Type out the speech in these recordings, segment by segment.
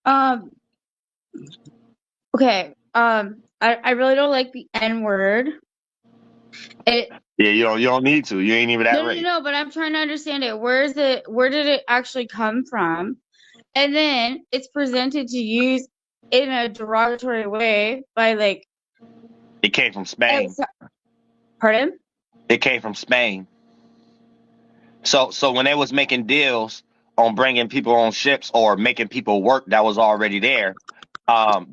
Um, okay. I really don't like the N word. It Yeah, you don't need to. You ain't even No, that no, race. no, but I'm trying to understand it. Where did it actually come from? And then it's presented to use in a derogatory way by like, It came from Spain. ex- pardon? It came from Spain. So when they was making deals on bringing people on ships or making people work that was already there,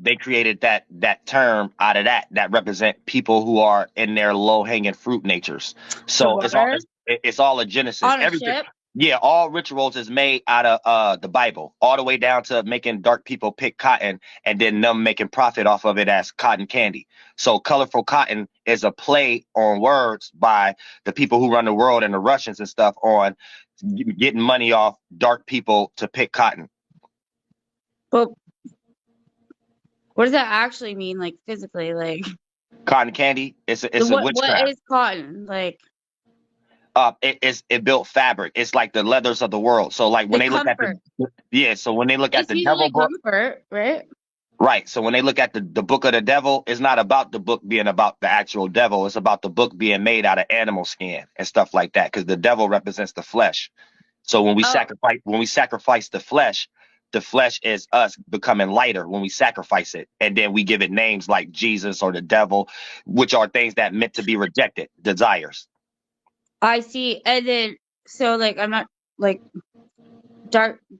they created that term out of that represent people who are in their low hanging fruit natures. The So water it's all a Genesis. on a Everything, ship. yeah, all rituals is made out of the Bible, all the way down to making dark people pick cotton and then them making profit off of it as cotton candy. So colorful cotton is a play on words by the people who run the world and the Russians and stuff on getting money off dark people to pick cotton. But what does that actually mean, like physically? Like, Cotton candy, it's a what witchcraft. is cotton? Like It built fabric. It's like the leathers of the world. So like when the they look at comfort. so when they look at It's the devil usually book, comfort, right? right? So when they look at the book of the devil, it's not about the book being about the actual devil. It's about the book being made out of animal skin and stuff like that. Because the devil represents the flesh. So Oh, when we sacrifice the flesh is us becoming lighter when we sacrifice it, and then we give it names like Jesus or the devil, which are things that meant to be rejected, desires. I see. And then so like I'm not like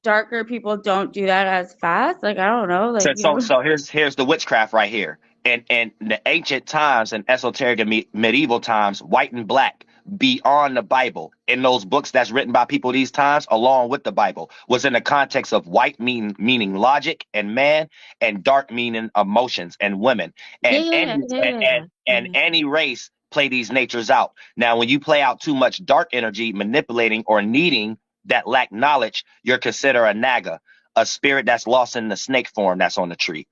darker people don't do that as fast. Like I don't know. So, Like so, you so here's the witchcraft right here. And in the ancient times and esoteric and medieval times, white and black beyond the Bible in those books that's written by people these times, along with the Bible, was in the context of white meaning logic and man, and dark meaning emotions and women, yeah, and yeah, yeah, any yeah, yeah, and yeah. any race play these natures out. Now, when you play out too much dark energy, manipulating or needing that lack knowledge, you're considered a naga, a spirit that's lost in the snake form that's on the tree.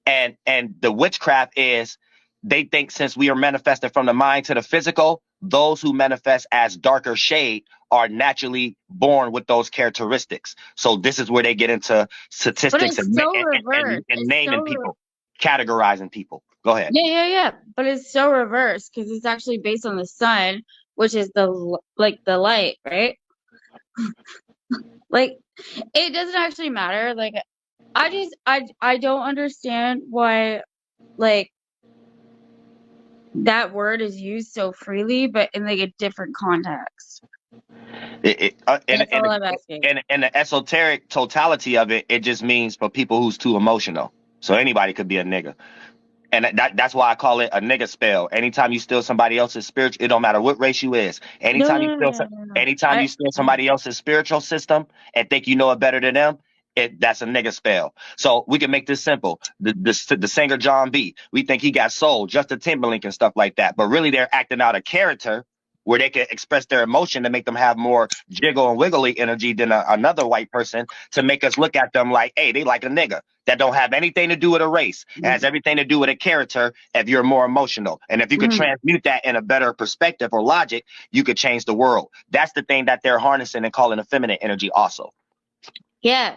And the witchcraft is they think since we are manifested from the mind to the physical, those who manifest as darker shade are naturally born with those characteristics. So this is where they get into But statistics it's so reversed. and It's naming people, categorizing people. Go ahead. yeah, yeah, yeah. But it's so reversed because it's actually based on the sun, which is like the light, right? Like it doesn't actually matter. Like I don't understand why like that word is used so freely, but in like a different context. It, it, That's all I'm asking. in the esoteric totality of it, it just means for people who's too emotional. So anybody could be a nigga. And that's why I call it a nigga spell. Anytime you steal somebody else's spiritual, it don't matter what race you is. No, no, no, no, no, no. Anytime you steal somebody else's spiritual system and think you know it better than them, that's a nigga spell. So we can make this simple. The singer John B. We think he got soul, Justin Timberlake and stuff like that, but really they're acting out a character where they can express their emotion to make them have more jiggle and wiggly energy than another white person to make us look at them like, hey, they like a nigga. That don't have anything to do with a race. It has everything to do with a character if you're more emotional. And if you could Mhm. transmute that in a better perspective or logic, you could change the world. That's the thing that they're harnessing and calling a feminine energy also. Yeah.